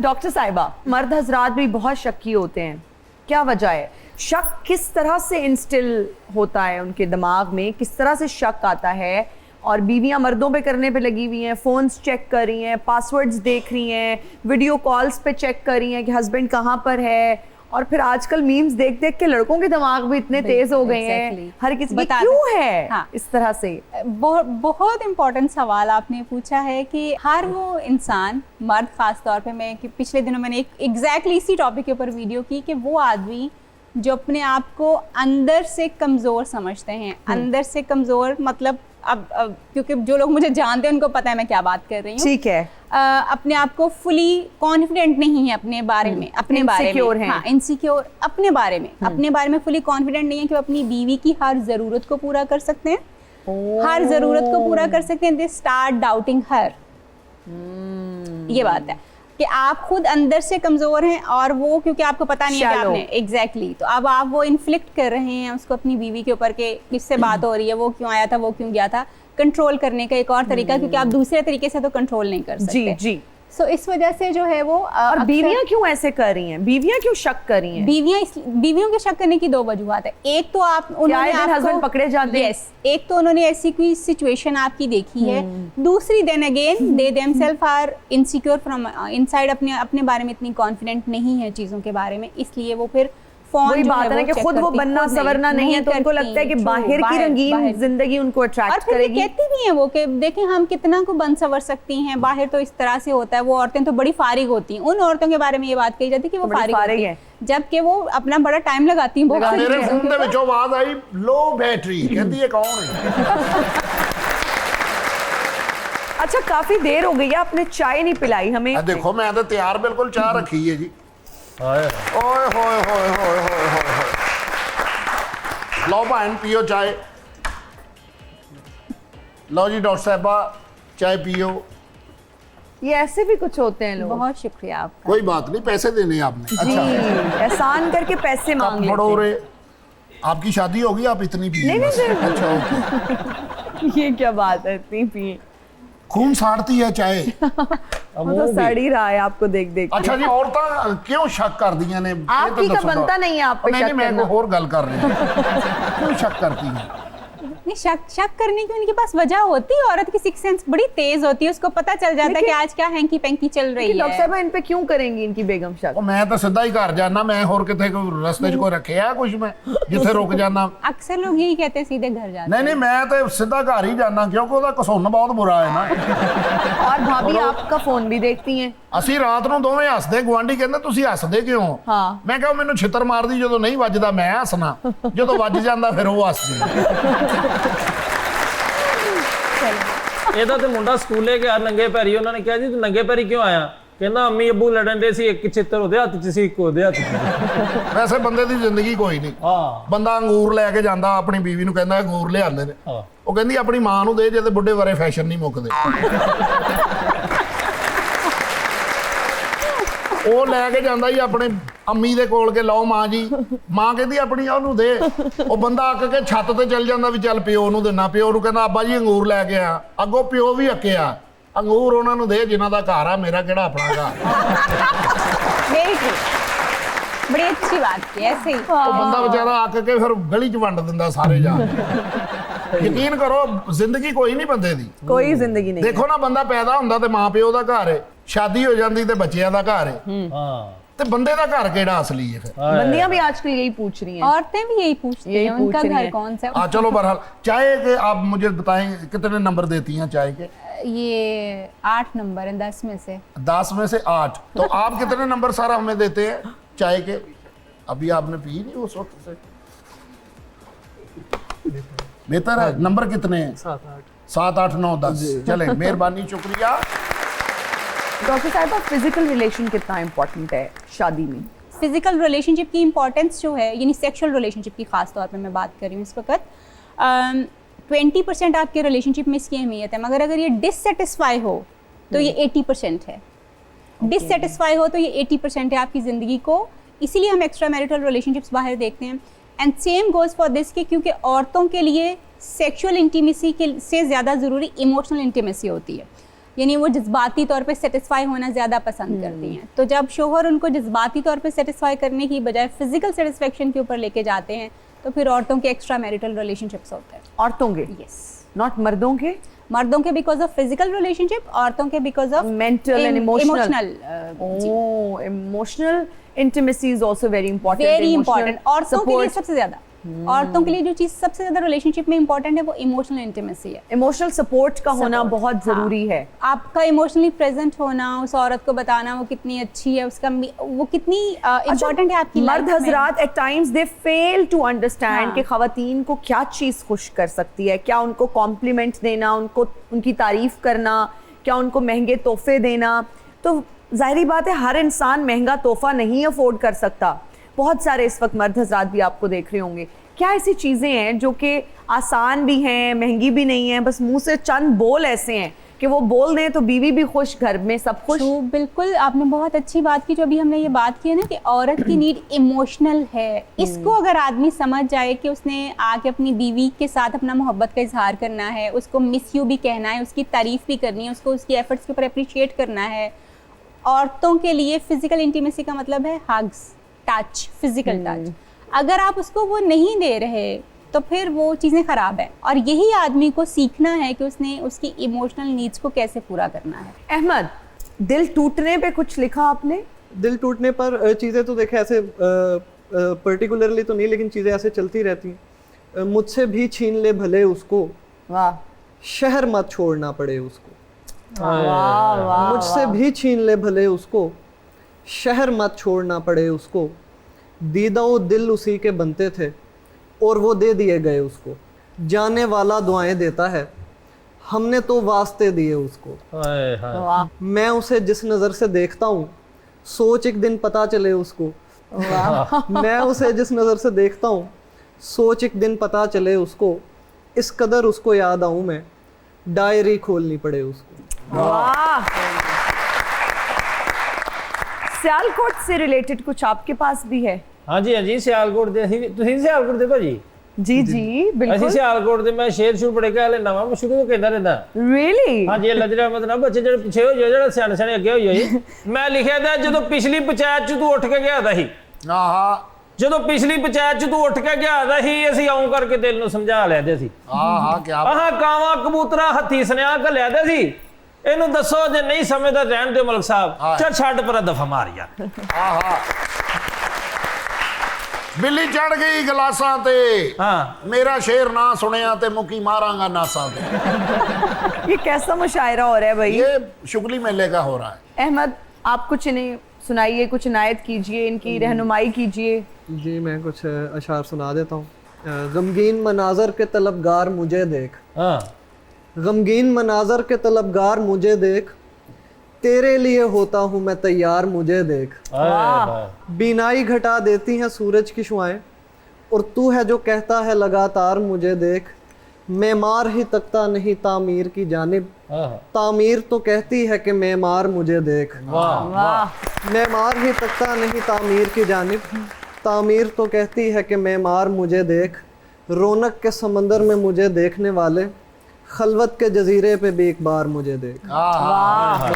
Doctor साहिबा, मर्द हजरात भी बहुत शक्की होते हैं, क्या वजह है? शक किस तरह से इंस्टिल होता है उनके दिमाग में, किस तरह से शक आता है? और बीवियां मर्दों पे करने पे लगी हुई हैं, फ़ोन्स चेक कर रही हैं, पासवर्ड्स देख रही हैं, वीडियो कॉल्स पे चेक कर रही हैं कि हस्बैंड कहाँ पर है। और फिर आजकल मीम्स देख देख के लड़कों के दिमाग भी इतने तेज हो गए हैं, हर किसी की क्यों है हाँ, इस तरह से? बहुत इम्पोर्टेंट सवाल आपने पूछा है कि हर वो इंसान, मर्द खास तौर पे, मैं कि पिछले दिनों मैंने एक एग्जैक्टली इसी टॉपिक के ऊपर वीडियो की कि वो आदमी जो अपने आप को अंदर से कमज़ोर समझते हैं, अंदर से कमज़ोर मतलब अब क्योंकि जो लोग मुझे जानते हैं उनको पता है मैं क्या बात कर रही हूँ। ठीक है। अपने आप को फुली कॉन्फिडेंट नहीं है अपने बारे में, अपने बारे में, हाँ, इनसिक्योर अपने बारे में, अपने बारे में फुली कॉन्फिडेंट नहीं है कि वो अपनी बीवी की हर ज़रूरत को पूरा कर सकते हैं, हर ज़रूरत को पूरा कर सकते हैं। दे स्टार्ट डाउटिंग हर। ये बात है कि आप खुद अंदर से कमज़ोर हैं और वो क्योंकि आपको पता नहीं है कि आपने एग्जैक्टली तो अब आप वो इन्फ्लिक्ट कर रहे हैं उसको अपनी बीवी के ऊपर के किससे बात हो रही है, वो क्यों आया था, वो क्यों गया था। कंट्रोल करने का एक और तरीका, क्योंकि आप दूसरे तरीके से तो कंट्रोल नहीं कर सकते। जी जी। सो इस वजह से जो है वो और बीवियां क्यों ऐसे कर रही हैं, बीवियां क्यों शक कर रही हैं? बीवियों के शक करने की दो वजूहत है। एक तो उन्होंने हस्बैंड पकड़े जाते हैं, एक तो उन्होंने ऐसी कोई सिचुएशन आपकी देखी है, दूसरी then again they themselves are insecure from inside, अपने बारे में इतनी कॉन्फिडेंट नहीं है चीजों के बारे में, इसलिए वो फिर वही बात है ना कि खुद वो बनना सवरना नहीं है, तो उनको लगता है कि बाहर की रंगीन जिंदगी उनको अट्रैक्ट करेगी। कहती भी हैं वो कि देखें हम कितना को बन सवर सकती हैं, बाहर तो इस तरह से होता है। वो औरतें तो बड़ी फारिग होती हैं, उन औरतों के बारे में ये बात कही जाती है कि वो फारिग है, जबकि वो अपना बड़ा टाइम लगाती हैं। मेरे फोन ਦੇ ਵਿੱਚੋਂ आवाज आई लो बैटरी, कहती है कौन है? अच्छा, काफी देर हो गई है, आपने चाय नहीं पिलाई हमें। देखो मैं तो तैयार बिल्कुल चाह रखी है जी। ओए होए होए होए होए होए, लो बहन पियो चाय। लो जी डॉक्टर साहबा चाय पियो। ये ऐसे भी कुछ होते हैं लोग। बहुत शुक्रिया आपका। कोई बात नहीं, पैसे देने आपने। अच्छा, एहसान करके पैसे मांग लेते हैं। आपकी शादी होगी, आप इतनी पिए? नहीं। अच्छा ओके। ये क्या बात है, इतनी पिए? खून साड़ती है चाय। वो तो सड़ ही रहा है आपको देख देख। अच्छा जी, औरतां क्यों शक कर दियां ने? आपकी का बनता नहीं है आप पे शक करना। मैं और गल कर रही हूं। क्यों शक करती हैं? शक करने की उनके पास वजह होती है। औरत की सिक्स सेंस बड़ी तेज होती है, उसको पता चल जाता है कि आज क्या हैंकी पैंकी चल रही है। डॉक्टर साहब इन पे क्यों करेंगी इनकी बेगम शक? मैं तो सीधा ही घर जाना, मैं और किथे रास्ते च कोई रखे कुछ मैं जिथे रुक जाना। अक्सर लोग यही कहते हैं सीधे घर जाते। नहीं मैं तो सीधा घर ही जाना, क्योंकि ਉਹਦਾ ਘਸੁੰਨ बहुत बुरा है ना। और भाभी आपका फोन भी देखती हैं? ਅਸੀਂ ਰਾਤ ਨੂੰ ਦੋਵੇਂ ਹੱਸਦੇ, ਗਵਾਂਢੀ ਕਹਿੰਦੇ ਤੁਸੀਂ ਹੱਸਦੇ ਕਿਉਂ? ਹਾਂ। ਮੈਂ ਕਿਹਾ ਮੈਨੂੰ ਛਿੱਤਰ ਮਾਰਦੀ ਜਦੋਂ ਨਹੀਂ ਵੱਜਦਾ ਮੈਂ ਹੱਸਣਾ, ਜਦੋਂ ਵੱਜ ਜਾਂਦਾ ਫਿਰ ਉਹ ਹੱਸਦੀ। ਇਹਦਾ ਤੇ ਮੁੰਡਾ ਸਕੂਲੇ ਗਿਆ ਨੰਗੇ ਪੈਰੀ, ਉਹਨਾਂ ਨੇ ਕਿਹਾ ਜੀ ਤੂੰ ਨੰਗੇ ਪੈਰੀ ਕਿਉਂ ਆਇਆ? ਕਹਿੰਦਾ ਅੰਮੀ ਅੱਬੂ ਲੜਨ ਦੇ ਸੀ, ਇੱਕ ਛਿੱਤਰ ਉਹਦੇ ਹੱਥ 'ਚ ਸੀ, ਇੱਕ ਉਹਦੇ ਹੱਥ 'ਚ। ਵੈਸੇ ਬੰਦੇ ਦੀ ਜ਼ਿੰਦਗੀ ਕੋਈ ਨਹੀਂ। ਹਾਂ, ਬੰਦਾ ਅੰਗੂਰ ਲੈ ਕੇ ਜਾਂਦਾ, ਆਪਣੀ ਬੀਵੀ ਨੂੰ ਕਹਿੰਦਾ ਅੰਗੂਰ ਲਿਆਂਦੇ ਨੇ, ਉਹ ਕਹਿੰਦੀ ਆਪਣੀ ਮਾਂ ਨੂੰ ਦੇ, ਜੇ ਤੇ ਬੁੱਢੇ ਬਾਰੇ ਫੈਸ਼ਨ ਨਹੀਂ ਮੁੱਕਦੇ। ਉਹ ਲੈ ਕੇ ਜਾਂਦਾ ਜੀ ਆਪਣੇ ਅੰਮੀ ਦੇ ਕੋਲ ਕੇ ਲਓ ਮਾਂ ਜੀ, ਮਾਂ ਕਹਿੰਦੀ ਆਪਣੀ ਉਹਨੂੰ ਦੇ, ਉਹ ਬੰਦਾ ਅੱਕ ਕੇ ਛੱਤ ਤੇ ਚੱਲ ਜਾਂਦਾ ਵੀ ਚੱਲ ਪਿਓ ਨੂੰ ਦੇਣਾ। ਪਿਓ ਨੂੰ ਕਹਿੰਦਾ ਅੱਬਾ ਜੀ ਅੰਗੂਰ ਲੈ ਕੇ ਆ, ਅੱਗੋਂ ਪਿਓ ਵੀ ਅੱਕਿਆ, ਅੰਗੂਰ ਉਹਨਾਂ ਨੂੰ ਦੇ ਜਿਨ੍ਹਾਂ ਦਾ ਘਰ ਆ, ਮੇਰਾ ਕਿਹੜਾ ਆਪਣਾ ਘਰ। बड़ी अच्छी बात की, ऐसे ही ਉਹ ਬੰਦਾ ਵਿਚਾਰਾ ਅੱਕ ਕੇ ਫਿਰ ਗਲੀ 'ਚ ਵੰਡ ਦਿੰਦਾ ਸਾਰੇ ਜਾ। ਯਕੀਨ ਕਰੋ ਜ਼ਿੰਦਗੀ ਕੋਈ ਨਹੀਂ ਬੰਦੇ ਦੀ, ਕੋਈ ਜ਼ਿੰਦਗੀ ਨਹੀਂ। ਦੇਖੋ ਨਾ ਬੰਦਾ ਪੈਦਾ ਹੁੰਦਾ ਤੇ ਮਾਂ ਪਿਓ ਦਾ ਘਰ ਹੈ, शादी हो जाती तो बच्चियां का घर है, तो बंदे का घर केड़ा असली है? फिर बंदियां भी आजकल यही पूछ रही हैं, औरतें भी यही पूछती हैं उनका घर कौन सा है। चलो बहरहाल चाय के आप मुझे बताएं कितने नंबर देती हैं चाय के? ये 8 नंबर है 10 में से। 10 में से 8। तो आप कितने नंबर सारा हमें देते हैं चाय के? अभी आपने पी नहीं उस वक्त से? बेहतर है। नंबर कितने हैं? 7 8 9 10। चलें, मेहरबानी, शुक्रिया। डॉक्टर साहब, फिजिकल रिलेशन कितना इम्पोर्टेंट है शादी में? फिजिकल रिलेशनशिप की इंपॉर्टेंस जो है, यानी सेक्सुअल रिलेशनशिप की खास तौर पे मैं बात कर रही हूँ इस वक्त, 20% आपके रिलेशनशिप में इसकी अहमियत है, मगर अगर ये डिससेटिस्फाई हो तो ये 80% है। डिससेटिस्फाई हो तो ये 80% है आपकी ज़िंदगी को। इसीलिए हम एक्स्ट्रा मैरिटल रिलेशनशिप्स बाहर देखते हैं। And same goes for this कि क्योंकि औरतों के लिए सेक्सुअल इंटीमेसी के से ज़्यादा ज़रूरी इमोशनल इंटीमेसी होती है। यानी वो जज्बाती तौर पे सेटिस्फाई होना ज़्यादा पसंद करती हैं। तो जब शोहर उनको जज्बाती तौर पे सेटिस्फाई करने की बजाय फिजिकल सेटिस्फेक्शन के ऊपर लेके जाते हैं तो फिर औरतों के एक्स्ट्रा मैरिटल रिलेशनशिप्स होते हैं। औरतों के, यस, नॉट मर्दों के। मर्दों के बिकॉज ऑफ फिजिकल रिलेशनशिप, औरतों के because of mental and emotional. Emotional intimacy is also very important. Very important. औरतों के लिए सबसे ज्यादा, औरतों के लिए जो चीज सबसे ज्यादा रिलेशनशिप में इंपॉर्टेंट है वो इमोशनल इंटीमेसी है। इमोशनल सपोर्ट का होना बहुत जरूरी है। आपका इमोशनली प्रेजेंट होना, उस औरत को बताना वो कितनी अच्छी है, उसका वो कितनी इंपॉर्टेंट है आपकी लाइफ में। मर्द हजरात at times they fail to understand कि खवातीन को क्या चीज खुश कर सकती है, क्या उनको कॉम्प्लीमेंट देना, उनको उनकी तारीफ करना, क्या उनको महंगे तोहफे देना। तो जाहिर बात है हर इंसान महंगा तोहफा नहीं अफोर्ड कर सकता। बहुत सारे इस वक्त मर्द हजरात भी आपको देख रहे होंगे। क्या ऐसी चीज़ें हैं जो कि आसान भी हैं, महंगी भी नहीं हैं, बस मुंह से चंद बोल ऐसे हैं कि वो बोल दें तो बीवी भी खुश, घर में सब खुश। तो बिल्कुल आपने बहुत अच्छी बात की। जो अभी हमने ये बात की है ना कि औरत की नीड इमोशनल है, इसको अगर आदमी समझ जाए कि उसने आके अपनी बीवी के साथ अपना मोहब्बत का इजहार करना है, उसको मिस यू भी कहना है, उसकी तारीफ भी करनी है, उसको उसकी एफर्ट्स के ऊपर अप्रिशिएट करना है। औरतों के लिए फिजिकल इंटीमेसी का मतलब है हग्स, टच, फिजिकल टच। अगर आप उसको वो नहीं दे रहे तो फिर वो चीज़ें ख़राब है। और यही आदमी को सीखना है कि उसने उसकी इमोशनल नीड्स को कैसे पूरा करना है। अहमद, दिल टूटने पे कुछ लिखा आपने? दिल टूटने पर चीज़ें तो देखे ऐसे पर्टिकुलरली तो नहीं, लेकिन चीज़ें ऐसे चलती रहती हैं। मुझसे भी छीन ले भले उसको, वाह, शहर मत छोड़ना पड़े उसको। वाह वाह, मुझसे भी छीन ले भले उसको, शहर मत छोड़ना पड़े उसको। दीदाओ दिल उसी के बनते थे और वो दे दिए गए उसको। जाने वाला दुआएं देता है, हमने तो वास्ते दिए उसको। वाह, मैं उसे जिस नज़र से देखता हूँ सोच एक दिन पता चले उसको। मैं उसे जिस नज़र से देखता हूँ सोच एक दिन पता चले उसको। इस कदर उसको याद आऊँ मैं, डायरी खोलनी पड़े उसको। वाह। सियालकोट से रिलेटेड कुछ आपके पास भी है? हाँ जी, हाँ जी, सियालकोट दे ਤੁਸੀਂ सियालकोट दे भाजी? जी जी बिल्कुल। ਅਸੀਂ सियालकोट ਦੇ ਮੈਂ ਸ਼ੇਰ ਸ਼ੁਰ ਬੜੇ ਕਹਿ ਲੈਣਾ ਵਾ, ਮੈਂ ਸ਼ੁਰੂ ਤੋਂ ਕਹਿੰਦਾ ਰਹਿੰਦਾ। Really? ਹਾਂ ਜੀ, ਅੱਲਾ ਦੀ ਰਹਿਮਤ ਨਾਲ ਬੱਚੇ ਜਿਹੜੇ ਪਿੱਛੇ ਹੋ ਜਾਓ, ਜਿਹੜਾ ਸਿਆਣੇ ਸਿਆਣੇ ਅੱਗੇ ਹੋ ਜਾਓ। ਮੈਂ ਲਿਖਿਆ ਤਾਂ ਜਦੋਂ ਪਿਛਲੀ ਪੰਚਾਇਤ 'ਚ ਤੂੰ ਉੱਠ ਕੇ ਗਿਆ ਦਾ ਸੀ। ਆਹਾ, ਜਦੋਂ ਪਿਛਲੀ ਪੰਚਾਇਤ 'ਚ ਤੂੰ ਉੱਠ ਕੇ ਗਿਆ ਦਾ ਸੀ, ਅਸੀਂ ਆਉਂ ਕਰਕੇ ਦਿਲ ਨੂੰ ਸਮਝਾ ਲਿਆ ਦੇ ਸੀ। ਆਹਾ, ਕੀ ਆਹ ਕਾਵਾ ਕਬੂਤਰਾ ਹੱਥੀ ਸੁਨੇਹਾ ਘੱਲਿਆ ਦੇ ਸੀ। ਇਹਨੂੰ ਦੱਸੋ ਜੇ ਨਹੀਂ ਸਮਝਦਾ ਰਹਿਣ ਦਿਓ ਮਲਕ ਸਾਹਿਬ। ਚੱਲ ਛੱਡ ਪਰਾਂ ਦਫਾ ਮਾਰ ਯਾਰ। ਆਹਾ, ਬਿੱਲੀ ਚੜ ਗਈ ਗਲਾਸਾਂ ਤੇ, हाँ, ਮੇਰਾ ਸ਼ੇਰ ਨਾ ਸੁਣਿਆ ਤੇ ਮੁਕੀ ਮਾਰਾਂਗਾ ਨਾਸਾਂ ਤੇ। ये कैसा मुशायरा हो रहा है भाई? ये शुगली मेले का हो रहा है। अहमद, आप कुछ इन्हें सुनाइए, कुछ इनायत कीजिए, इनकी रहनुमाई कीजिए। जी मैं कुछ अशार सुना देता हूँ। गमगीन मनाजर के तलबगार मुझे देख, हाँ, गमगीन मनाजर के तलबगार मुझे देख। तेरे लिए होता हूँ मैं तैयार मुझे देख। बीनाई घटा देती हैं सूरज की शुआएं और तू है जो कहता है लगातार मुझे देख। मेमार ही तकता नहीं तामीर की जानिब, तामीर तो कहती है कि मेमार मुझे देख। वाह, मेमार ही तकता नहीं तामीर की जानिब, तामीर तो कहती है कि मेमार मुझे देख। रौनक के समंदर में मुझे देखने वाले, खलवत के जजीरे पे भी एक बार मुझे देख। आहा,